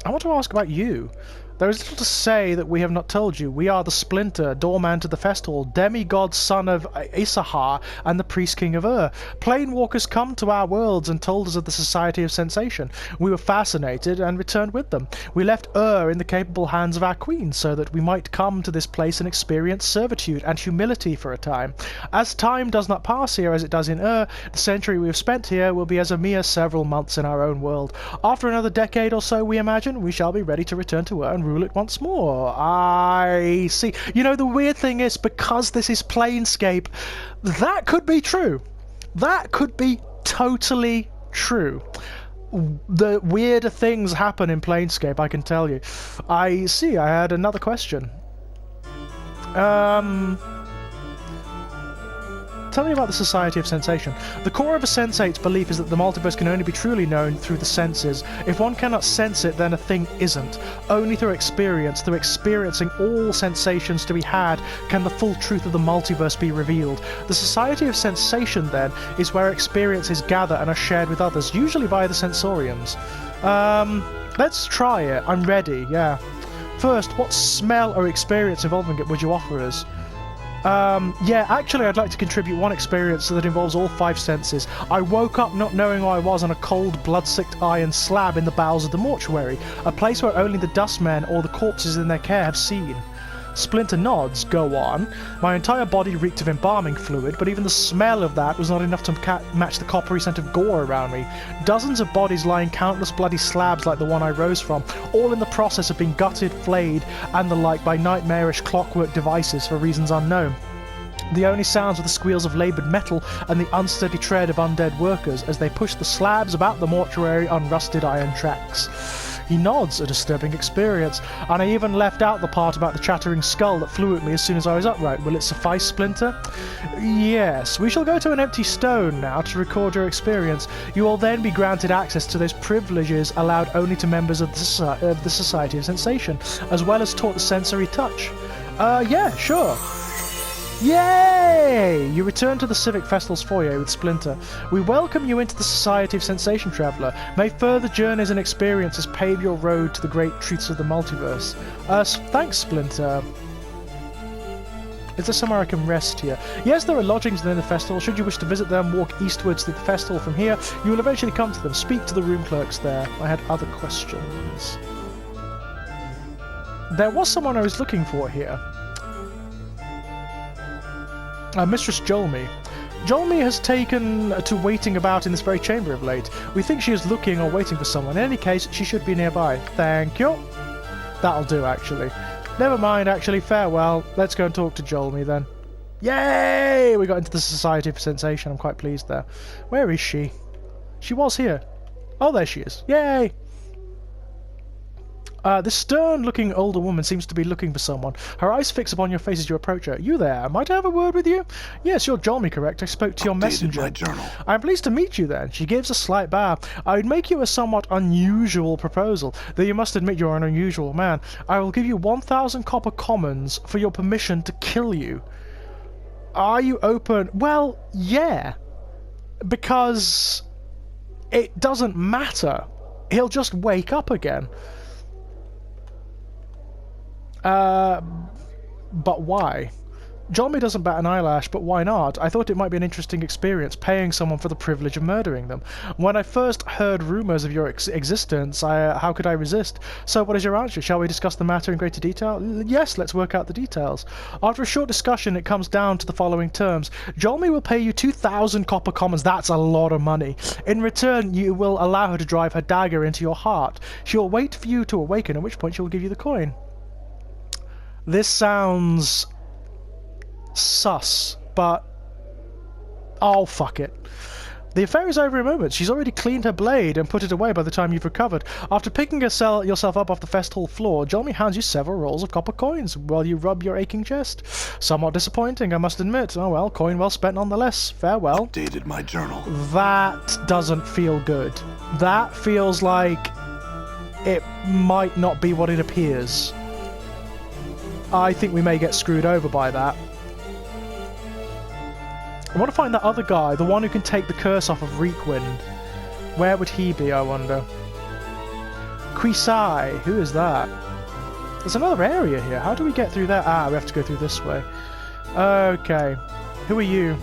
I want to ask about you. There is little to say that we have not told you. We are the Splinter, doorman to the festival, demigod son of Isahar, and the priest king of Planewalkers come to our worlds and told us of the Society of Sensation. We were fascinated and returned with them. We left in the capable hands of our queen, so that we might come to this place and experience servitude and humility for a time. As time does not pass here as it does in the century we have spent here will be as a mere several months in our own world. After another decade or so, we imagine, we shall be ready to return to and rule it once more. I see. You know, the weird thing is, because this is Planescape, that could be true. That could be totally true. The weirder things happen in Planescape, I can tell you. I see. I had another question. Tell me about the Society of Sensation. The core of a sensate's belief is that the multiverse can only be truly known through the senses. If one cannot sense it, then a thing isn't. Only through experiencing all sensations to be had, can the full truth of the multiverse be revealed. The Society of Sensation, then, is where experiences gather and are shared with others, usually via the sensoriums. Let's try it. I'm ready, yeah. First, what smell or experience involving it would you offer us? Yeah, actually I'd like to contribute one experience that involves all 5 senses. I woke up not knowing where I was on a cold, blood-sicked iron slab in the bowels of the mortuary, a place where only the dustmen or the corpses in their care have seen. Splinter nods. Go on. My entire body reeked of embalming fluid, but even the smell of that was not enough to match the coppery scent of gore around me. Dozens of bodies lying countless bloody slabs like the one I rose from, all in the process of being gutted, flayed, and the like by nightmarish clockwork devices for reasons unknown. The only sounds were the squeals of laboured metal and the unsteady tread of undead workers as they pushed the slabs about the mortuary on rusted iron tracks. He nods, a disturbing experience, and I even left out the part about the chattering skull that flew at me as soon as I was upright. Will it suffice, Splinter? Yes, we shall go to an empty stone now to record your experience. You will then be granted access to those privileges allowed only to members of the Society of Sensation, as well as taught the sensory touch. Yeah, sure. Yay! You return to the Civic Festival's foyer with Splinter. We welcome you into the Society of Sensation Traveller. May further journeys and experiences pave your road to the great truths of the multiverse. Thanks, Splinter. Is there somewhere I can rest here? Yes, there are lodgings within the festival. Should you wish to visit them, walk eastwards through the festival from here. You will eventually come to them. Speak to the room clerks there. I had other questions. There was someone I was looking for here. Mistress Jolmy. Jolmy has taken to waiting about in this very chamber of late. We think she is looking or waiting for someone. In any case, she should be nearby. Thank you. That'll do, actually. Never mind, actually. Farewell. Let's go and talk to Jolmy, then. Yay! We got into the Society of Sensation. I'm quite pleased there. Where is she? She was here. Oh, there she is. Yay! This stern-looking older woman seems to be looking for someone. Her eyes fix upon your face as you approach her. You there? Might I have a word with you? Yes, you're Jolmy, correct? I spoke to your messenger. My journal. I'm pleased to meet you, then. She gives a slight bow. I would make you a somewhat unusual proposal, though you must admit you're an unusual man. I will give you 1,000 copper commons for your permission to kill you. Are you open? Well, yeah. Because it doesn't matter. He'll just wake up again. But why? Jolmy doesn't bat an eyelash, but why not? I thought it might be an interesting experience, paying someone for the privilege of murdering them. When I first heard rumours of your existence, how could I resist? So what is your answer? Shall we discuss the matter in greater detail? Yes, let's work out the details. After a short discussion, it comes down to the following terms. Jolmy will pay you 2,000 copper commons. That's a lot of money. In return, you will allow her to drive her dagger into your heart. She will wait for you to awaken, at which point she will give you the coin. This sounds sus, but oh, fuck it. The affair is over in a moment. She's already cleaned her blade and put it away by the time you've recovered. After picking yourself up off the festival floor, Jolmy hands you several rolls of copper coins while you rub your aching chest. Somewhat disappointing, I must admit. Oh well, coin well spent nonetheless. Farewell. Updated my journal. That doesn't feel good. That feels like it might not be what it appears. I think we may get screwed over by that. I want to find that other guy, the one who can take the curse off of Reekwind. Where would he be, I wonder? Quisai, who is that? There's another area here. How do we get through there? Ah, we have to go through this way. Okay. Who are you?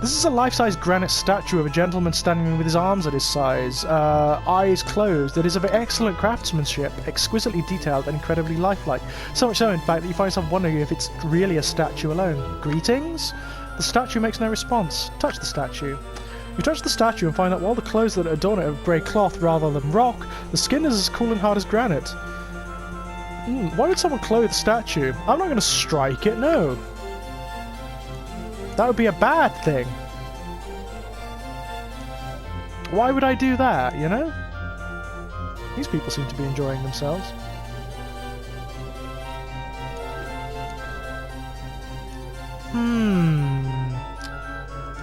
This is a life-size granite statue of a gentleman standing with his arms at his sides, eyes closed. It is of excellent craftsmanship, exquisitely detailed and incredibly lifelike. So much so, in fact, that you find yourself wondering if it's really a statue alone. Greetings? The statue makes no response. Touch the statue. You touch the statue and find that while the clothes that adorn it are of grey cloth rather than rock, the skin is as cool and hard as granite. Why would someone clothe the statue? I'm not going to strike it, no. That would be a bad thing. Why would I do that, you know? These people seem to be enjoying themselves.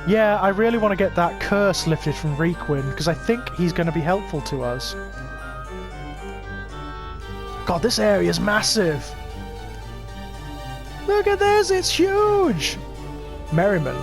Yeah, I really want to get that curse lifted from Reekwind, because I think he's going to be helpful to us. God, this area is massive! Look at this, it's huge! Merriman.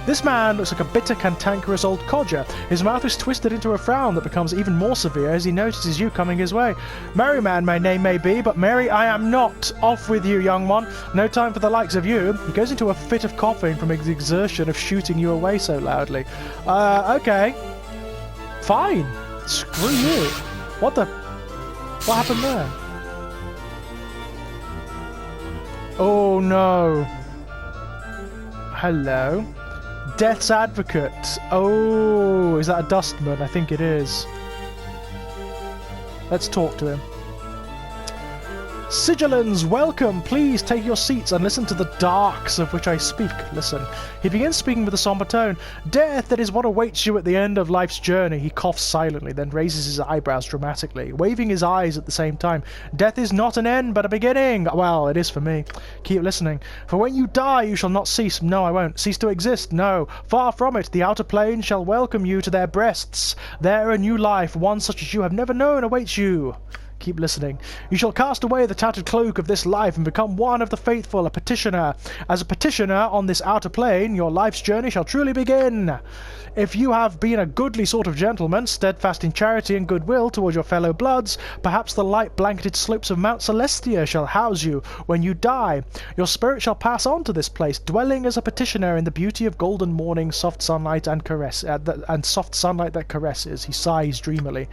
This man looks like a bitter, cantankerous old codger. His mouth is twisted into a frown that becomes even more severe as he notices you coming his way. Merryman, my name may be, but merry I am not. Off with you, young one. No time for the likes of you. He goes into a fit of coughing from his exertion of shooting you away so loudly. Okay. Fine. Screw you. What happened there? Oh no. Hello. Death's Advocate. Oh, is that a dustman? I think it is. Let's talk to him. Sigilans, welcome! Please take your seats and listen to the darks of which I speak. Listen. He begins speaking with a somber tone. Death, that is what awaits you at the end of life's journey. He coughs silently, then raises his eyebrows dramatically, waving his eyes at the same time. Death is not an end, but a beginning. Well, it is for me. Keep listening. For when you die, you shall not cease. No, I won't. Cease to exist. No. Far from it. The outer plane shall welcome you to their breasts. There a new life, one such as you have never known, awaits you. Keep listening. You shall cast away the tattered cloak of this life and become one of the faithful, a petitioner. As a petitioner on this outer plane, your life's journey shall truly begin. If you have been a goodly sort of gentleman, steadfast in charity and goodwill towards your fellow bloods, perhaps the light-blanketed slopes of Mount Celestia shall house you when you die. Your spirit shall pass on to this place, dwelling as a petitioner in the beauty of golden morning, soft sunlight and soft sunlight that caresses. He sighs dreamily.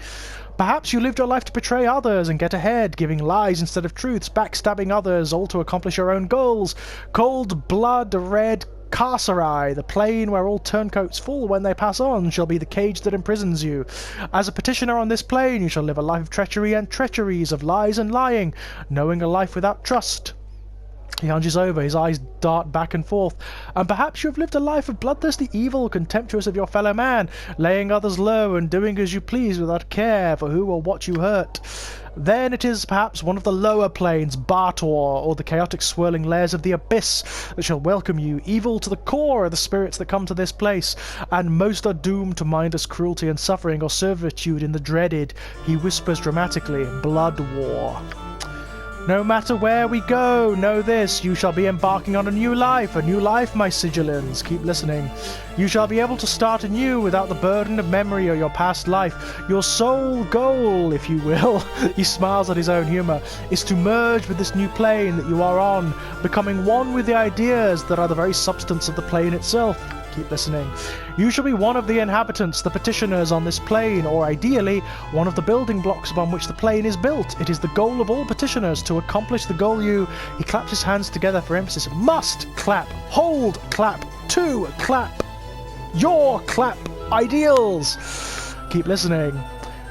Perhaps you lived your life to betray others and get ahead, giving lies instead of truths, backstabbing others, all to accomplish your own goals. Cold blood red carcerai, the plane where all turncoats fall when they pass on, shall be the cage that imprisons you. As a petitioner on this plane, you shall live a life of treachery and treacheries, of lies and lying, knowing a life without trust. He hunches over, his eyes dart back and forth. And perhaps you have lived a life of bloodthirsty evil, contemptuous of your fellow man, laying others low and doing as you please without care for who or what you hurt. Then it is perhaps one of the lower planes, Bartor, or the chaotic swirling layers of the abyss, that shall welcome you, evil to the core of the spirits that come to this place, and most are doomed to mindless cruelty and suffering or servitude in the dreaded, he whispers dramatically, blood war. No matter where we go, know this, you shall be embarking on a new life, my Sigilans. Keep listening. You shall be able to start anew without the burden of memory or your past life. Your sole goal, if you will, he smiles at his own humour, is to merge with this new plane that you are on, becoming one with the ideas that are the very substance of the plane itself. Keep listening. You shall be one of the inhabitants, the petitioners on this plane, or ideally, one of the building blocks upon which the plane is built. It is the goal of all petitioners to accomplish the goal you... He claps his hands together for emphasis. Must clap. Hold clap. To clap. Your clap. Ideals. Keep listening.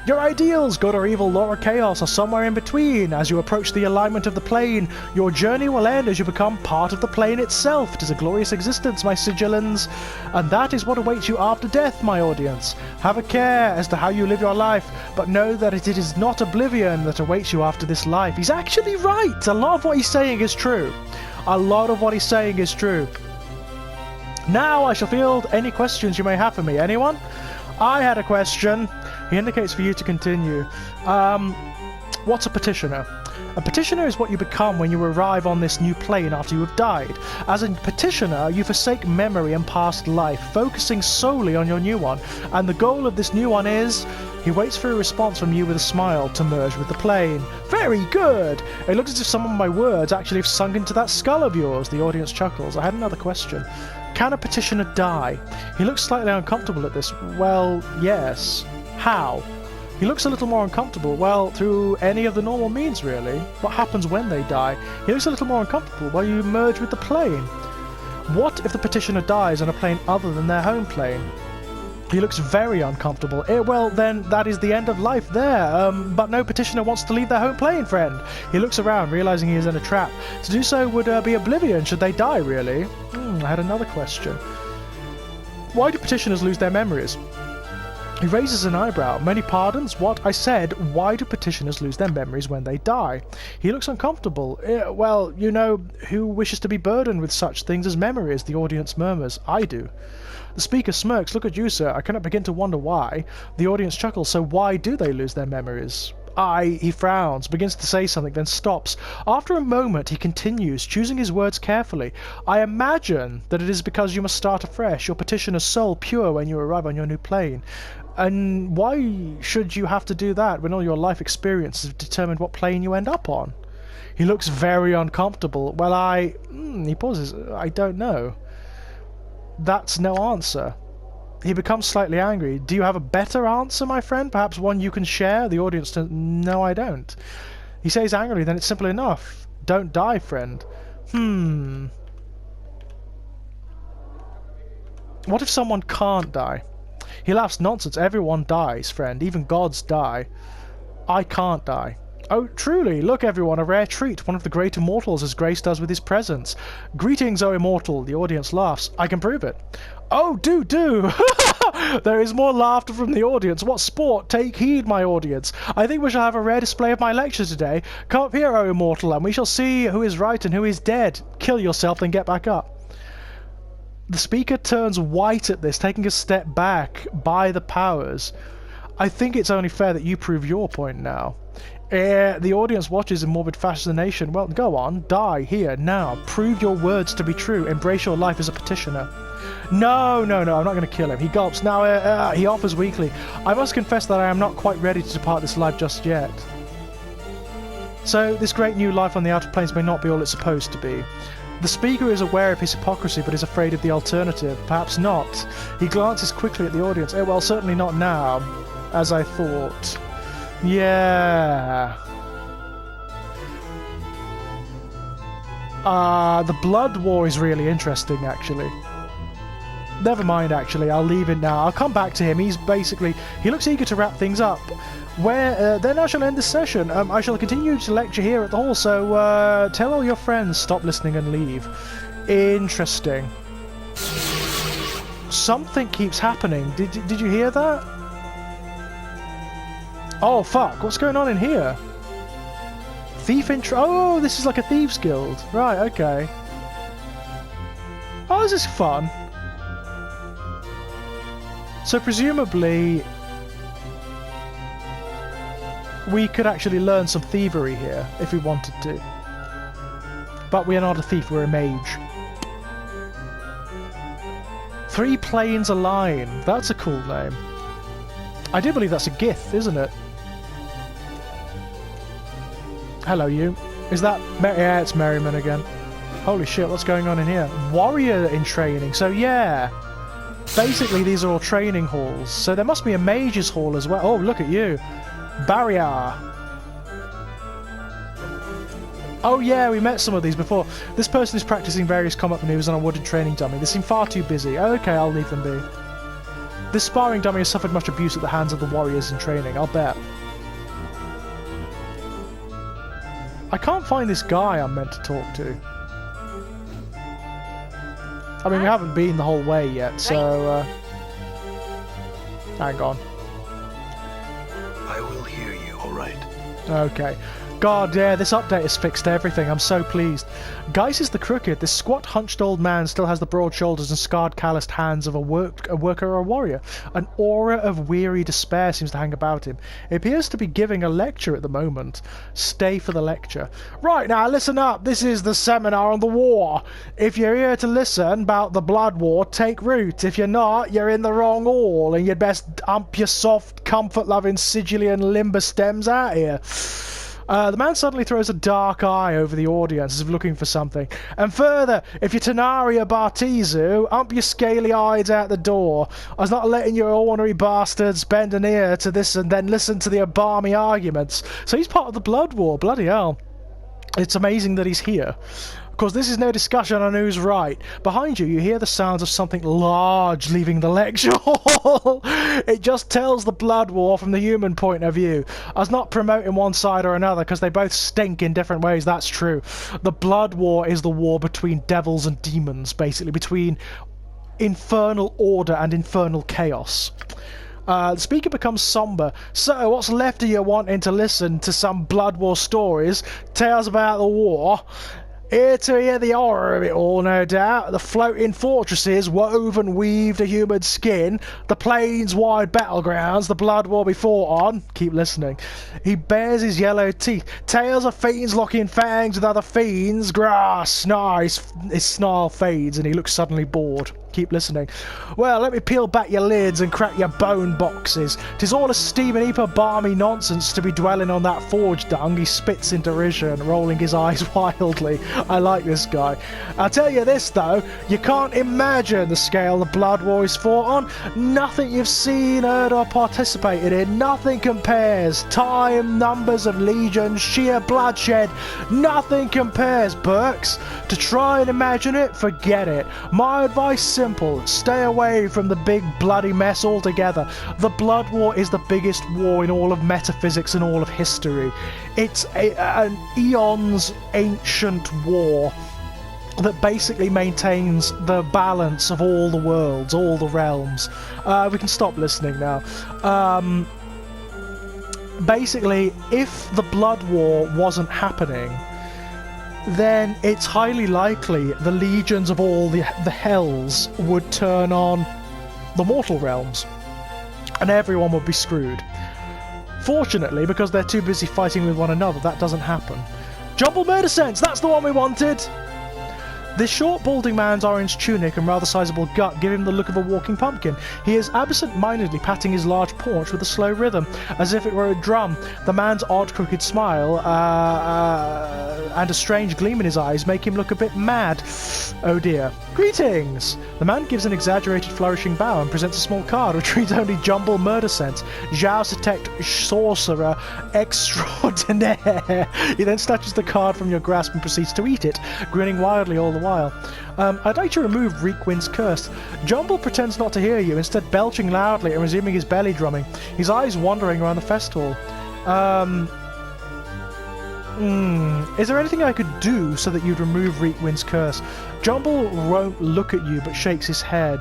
Your ideals, good or evil, law or chaos, are somewhere in between. As you approach the alignment of the plane, your journey will end as you become part of the plane itself. It is a glorious existence, my Sigilans, and that is what awaits you after death, my audience. Have a care as to how you live your life, but know that it is not oblivion that awaits you after this life. He's actually right. A lot of what he's saying is true. A lot of what he's saying is true. Now I shall field any questions you may have for me. Anyone? I had a question. He indicates for you to continue. What's a petitioner? A petitioner is what you become when you arrive on this new plane after you have died. As a petitioner, you forsake memory and past life, focusing solely on your new one. And the goal of this new one is... He waits for a response from you with a smile to merge with the plane. Very good! It looks as if some of my words actually have sunk into that skull of yours. The audience chuckles. I had another question. Can a petitioner die? He looks slightly uncomfortable at this. Well, yes. How? He looks a little more uncomfortable. Well, through any of the normal means, really. What happens when they die? He looks a little more uncomfortable. Well, you merge with the plane. What if the petitioner dies on a plane other than their home plane? He looks very uncomfortable. Well, then that is the end of life there. But no petitioner wants to leave their home plane, friend. He looks around, realizing he is in a trap. To do so would be oblivion should they die, really. I had another question. Why do petitioners lose their memories? He raises an eyebrow. Many pardons? What? I said, why do petitioners lose their memories when they die? He looks uncomfortable. Well, you know, who wishes to be burdened with such things as memories? The audience murmurs. I do. The speaker smirks. Look at you, sir. I cannot begin to wonder why. The audience chuckles. So why do they lose their memories? He frowns, begins to say something, then stops. After a moment, he continues, choosing his words carefully. I imagine that it is because you must start afresh, your petitioner's soul pure when you arrive on your new plane. And why should you have to do that when all your life experiences have determined what plane you end up on? He looks very uncomfortable. Well, he pauses. I don't know. That's no answer. He becomes slightly angry. Do you have a better answer, my friend? Perhaps one you can share? The audience says, no, I don't. He says angrily, then it's simple enough. Don't die, friend. What if someone can't die? He laughs. Nonsense. Everyone dies, friend. Even gods die. I can't die. Oh, truly, look everyone, a rare treat. One of the great immortals has graced us with his presence. Greetings, O immortal. The audience laughs. I can prove it. Oh, do! There is more laughter from the audience. What sport? Take heed, my audience. I think we shall have a rare display of my lecture today. Come up here, O immortal, and we shall see who is right and who is dead. Kill yourself, then get back up. The speaker turns white at this, taking a step back by the powers. I think it's only fair that you prove your point now. The audience watches in morbid fascination. Well, go on, die, here, now. Prove your words to be true. Embrace your life as a petitioner. No, I'm not going to kill him. He gulps. Now, he offers weakly. I must confess that I am not quite ready to depart this life just yet. So, this great new life on the outer planes may not be all it's supposed to be. The speaker is aware of his hypocrisy, but is afraid of the alternative. Perhaps not. He glances quickly at the audience. Oh, well, certainly not now, as I thought. Yeah. The Blood War is really interesting, actually. Never mind, actually. I'll leave it now. I'll come back to him. He's basically... He looks eager to wrap things up. Then I shall end this session. I shall continue to lecture here at the hall, so tell all your friends, stop listening and leave. Interesting. Something keeps happening. Did you hear that? Oh, fuck. What's going on in here? Thief intro... Oh, this is like a thieves guild. Right, okay. Oh, this is fun. So presumably... we could actually learn some thievery here, if we wanted to. But we are not a thief, we're a mage. 3 Planes Align. That's a cool name. I do believe that's a GIF, isn't it? Hello, you. Is that... yeah, it's Merriman again. Holy shit, what's going on in here? Warrior in training, so yeah. Basically, these are all training halls. So there must be a mage's hall as well. Oh, look at you. Barrier. Oh yeah, we met some of these before. This person is practicing various combat maneuvers on a wooden training dummy. They seem far too busy. Okay, I'll leave them be. This sparring dummy has suffered much abuse at the hands of the warriors in training, I'll bet. I can't find this guy I'm meant to talk to. I mean, we haven't been the whole way yet, so... hang on. I will hear you, alright. Okay. God, yeah, this update has fixed everything. I'm so pleased. Geis is the Crooked. This squat, hunched old man still has the broad shoulders and scarred, calloused hands of a worker or a warrior. An aura of weary despair seems to hang about him. He appears to be giving a lecture at the moment. Stay for the lecture. Right, now, listen up. This is the seminar on the war. If you're here to listen about the Blood War, take root. If you're not, you're in the wrong hall, and you'd best ump your soft, comfort-loving Sigilian limber stems out here. The man suddenly throws a dark eye over the audience as if looking for something. And further, if you're Tenaria Bartizu, ump your scaly eyes out the door. I was not letting you ornery bastards bend an ear to this and then listen to the balmy arguments. So he's part of the Blood War, bloody hell. It's amazing that he's here. Of course, this is no discussion on who's right. Behind you, you hear the sounds of something large leaving the lecture hall. It just tells the Blood War from the human point of view. I was not promoting one side or another, because they both stink in different ways, that's true. The Blood War is the war between devils and demons, basically, between infernal order and infernal chaos. The speaker becomes somber. So, what's left of you wanting to listen to some Blood War stories, tales about the war? Here to hear the horror of it all, no doubt. The floating fortresses wove and weaved a human skin, the plains-wide battlegrounds the Blood War be fought on. Keep listening. He bares his yellow teeth. Tales of fiends locking fangs with other fiends. Grass, snarl. His snarl fades and he looks suddenly bored. Keep listening. Well, let me peel back your lids and crack your bone boxes. 'Tis all a steaming heap of balmy nonsense to be dwelling on that forge dung. He spits in derision, rolling his eyes wildly. I like this guy. I'll tell you this, though. You can't imagine the scale the Blood War is fought on. Nothing you've seen, heard, or participated in. Nothing compares. Time, numbers of legions, sheer bloodshed. Nothing compares, Burks. To try and imagine it, forget it. My advice, simple. Stay away from the big bloody mess altogether. The Blood War is the biggest war in all of metaphysics and all of history. It's an eons ancient war that basically maintains the balance of all the worlds, all the realms. We can stop listening now. Basically, if the Blood War wasn't happening, then it's highly likely the legions of all the hells would turn on the mortal realms, and everyone would be screwed. Fortunately, because they're too busy fighting with one another, that doesn't happen. Jumble Murder Sense, that's the one we wanted! This short, balding man's orange tunic and rather sizable gut give him the look of a walking pumpkin. He is absent-mindedly patting his large paunch with a slow rhythm, as if it were a drum. The man's odd, crooked smile and a strange gleam in his eyes make him look a bit mad. Oh dear. Greetings! The man gives an exaggerated, flourishing bow and presents a small card which reads only Jumble Murder Sense, Zhao Detect Sorcerer Extraordinaire. He then snatches the card from your grasp and proceeds to eat it, grinning wildly all the while. I'd like to remove Reekwind's curse. Jumble pretends not to hear you, instead belching loudly and resuming his belly drumming, his eyes wandering around the festival. Is there anything I could do so that you'd remove Reekwind's curse? Jumble won't look at you but shakes his head.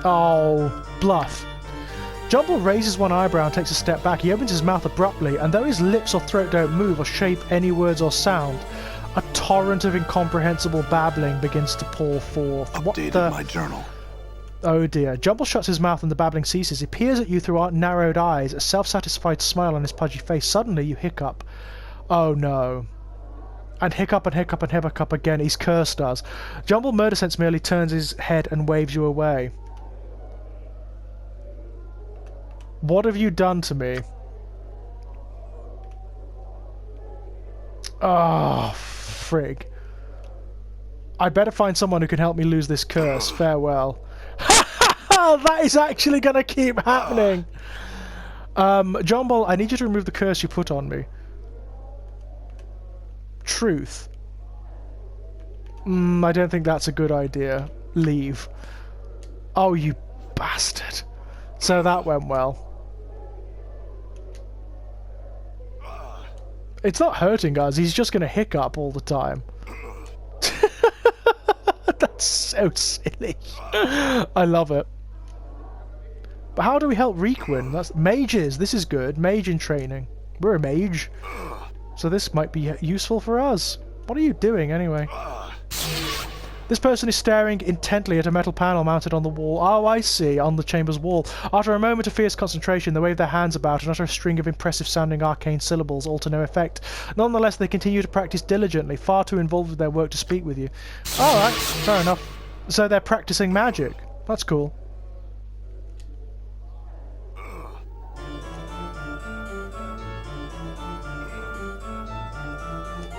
Oh, bluff. Jumble raises one eyebrow and takes a step back. He opens his mouth abruptly, and though his lips or throat don't move or shape any words or sound, a torrent of incomprehensible babbling begins to pour forth. Updated my journal. Oh dear. Jumble shuts his mouth and the babbling ceases. He peers at you through narrowed eyes, a self-satisfied smile on his pudgy face. Suddenly you hiccup. Oh no. And hiccup and hiccup and hiccup again. His curse does. Jumble Murder Sense merely turns his head and waves you away. What have you done to me? Oh, frig. I better find someone who can help me lose this curse. Farewell. That is actually going to keep happening. Jumble, I need you to remove the curse you put on me. Truth. I don't think that's a good idea. Leave. Oh, you bastard. So that went well. It's not hurting us, he's just going to hiccup all the time. That's so silly. I love it. But how do we help Reekwin? That's mages. This is good. Mage in training. We're a mage. So this might be useful for us. What are you doing anyway? This person is staring intently at a metal panel mounted on the wall. Oh, I see, on the chamber's wall. After a moment of fierce concentration, they wave their hands about and utter a string of impressive-sounding arcane syllables, all to no effect. Nonetheless, they continue to practice diligently, far too involved with their work to speak with you. Alright, fair enough. So they're practicing magic. That's cool.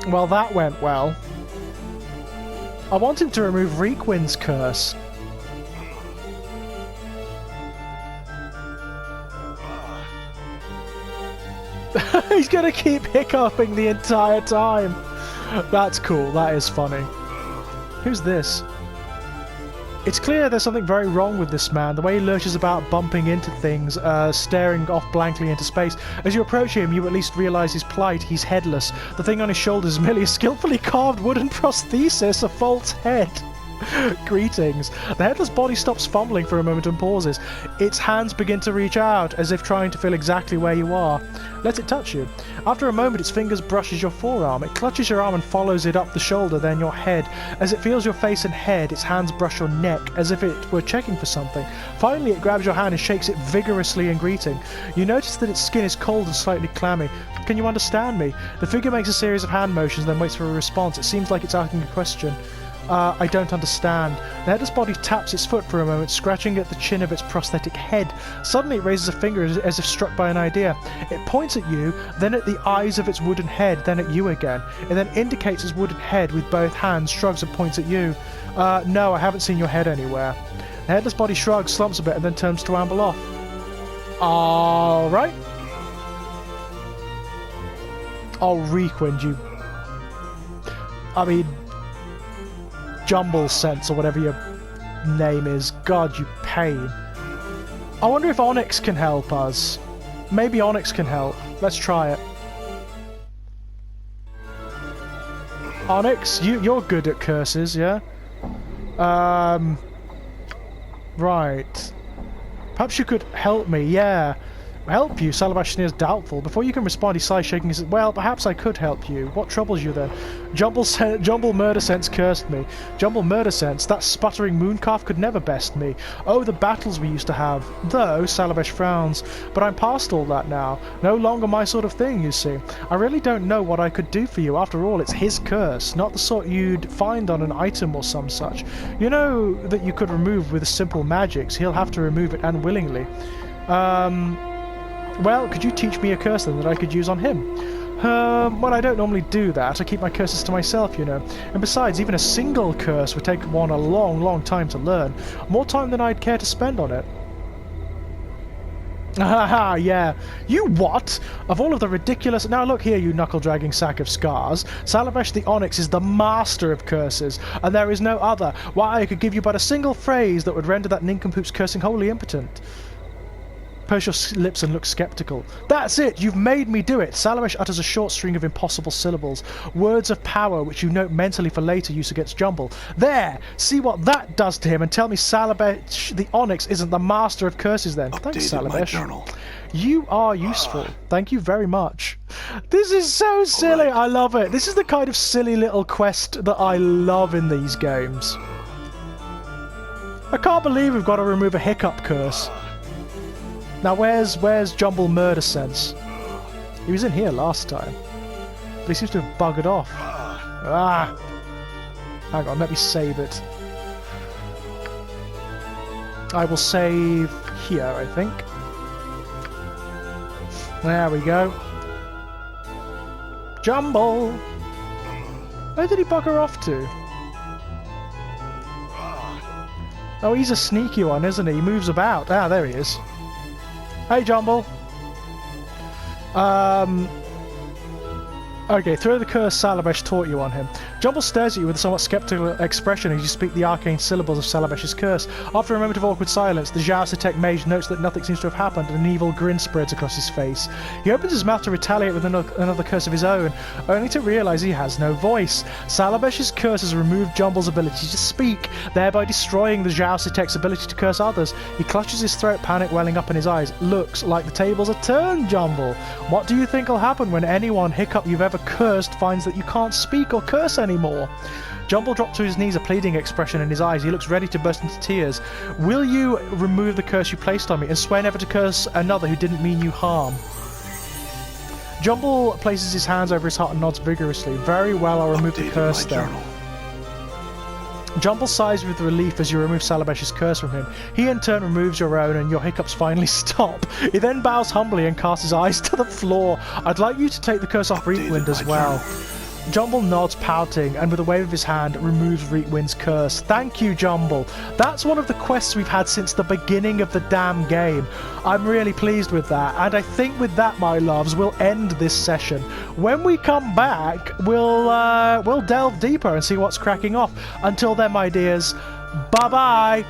Well, that went well. I want him to remove Reekwind's curse. He's gonna keep hiccuping the entire time. That's cool, that is funny. Who's this? It's clear there's something very wrong with this man. The way he lurches about, bumping into things, staring off blankly into space. As you approach him, you at least realise his plight. He's headless. The thing on his shoulders is merely a skillfully carved wooden prosthesis, a false head. Greetings. The headless body stops fumbling for a moment and pauses. Its hands begin to reach out, as if trying to feel exactly where you are. Let it touch you. After a moment, its fingers brushes your forearm. It clutches your arm and follows it up the shoulder, then your head. As it feels your face and head, its hands brush your neck, as if it were checking for something. Finally, it grabs your hand and shakes it vigorously in greeting. You notice that its skin is cold and slightly clammy. Can you understand me? The figure makes a series of hand motions, then waits for a response. It seems like it's asking a question. I don't understand. The headless body taps its foot for a moment, scratching at the chin of its prosthetic head. Suddenly it raises a finger as if struck by an idea. It points at you, then at the eyes of its wooden head, then at you again. It then indicates its wooden head with both hands, shrugs and points at you. No, I haven't seen your head anywhere. The headless body shrugs, slumps a bit, and then turns to amble off. Alright. Oh, Reequind, you... I mean... Jumble Sense, or whatever your name is. God, you pain. I wonder if Onyx can help us. Maybe Onyx can help. Let's try it. Onyx, you're good at curses, yeah? Right. Perhaps you could help me, yeah. Help you? Salabash sneers doubtful. Before you can respond, he sighs, shaking his... Well, perhaps I could help you. What troubles you then? Jumble Murder Sense cursed me. Jumble Murder Sense? That sputtering mooncalf could never best me. Oh, the battles we used to have. Though, Salabash frowns. But I'm past all that now. No longer my sort of thing, you see. I really don't know what I could do for you. After all, it's his curse, not the sort you'd find on an item or some such. You know that you could remove with simple magics. He'll have to remove it unwillingly. Well, could you teach me a curse then that I could use on him? Well, I don't normally do that. I keep my curses to myself, you know. And besides, even a single curse would take one a long, long time to learn. More time than I'd care to spend on it. Haha, yeah. You what? Of all of the ridiculous... Now look here, you knuckle-dragging sack of scars. Salavesh the Onyx is the master of curses, and there is no other. Why, I could give you but a single phrase that would render that nincompoop's cursing wholly impotent. Purse your lips and look sceptical. That's it! You've made me do it! Salavesh utters a short string of impossible syllables. Words of power which you note mentally for later use against Jumble. There! See what that does to him and tell me Salavesh the Onyx isn't the master of curses then. Thanks, Salavesh. You are useful. Thank you very much. This is so silly! I love it! This is the kind of silly little quest that I love in these games. I can't believe we've got to remove a hiccup curse. Now where's Jumble Murder Sense? He was in here last time. But he seems to have buggered off. Ah! Hang on, let me save it. I will save here, I think. There we go. Jumble! Where did he bugger off to? Oh, he's a sneaky one, isn't he? He moves about. Ah, there he is. Hey, Jumble. Okay, throw the curse Salavesh taught you on him. Jumble stares at you with a somewhat skeptical expression as you speak the arcane syllables of Salavesh's curse. After a moment of awkward silence, the Drunken Mage notes that nothing seems to have happened and an evil grin spreads across his face. He opens his mouth to retaliate with another curse of his own, only to realise he has no voice. Salavesh's curse has removed Jumble's ability to speak, thereby destroying the Drunken's ability to curse others. He clutches his throat, panic welling up in his eyes. Looks like the tables are turned, Jumble. What do you think will happen when anyone hiccup you've ever cursed finds that you can't speak or curse anymore? Jumble dropped to his knees, a pleading expression in his eyes. He looks ready to burst into tears. Will you remove the curse you placed on me and swear never to curse another who didn't mean you harm? Jumble places his hands over his heart and nods vigorously. Very well, I'll remove the curse then. Jumble sighs with relief as you remove Salavesh's curse from him. He in turn removes your own and your hiccups finally stop. He then bows humbly and casts his eyes to the floor. I'd like you to take the curse off Reetwind as well. Jumble nods, pouting, and with a wave of his hand removes Reetwind's curse. Thank you, Jumble. That's one of the quests we've had since the beginning of the damn game. I'm really pleased with that, and I think with that, my loves, we'll end this session. When we come back, we'll delve deeper and see what's cracking off. Until then, my dears, bye-bye!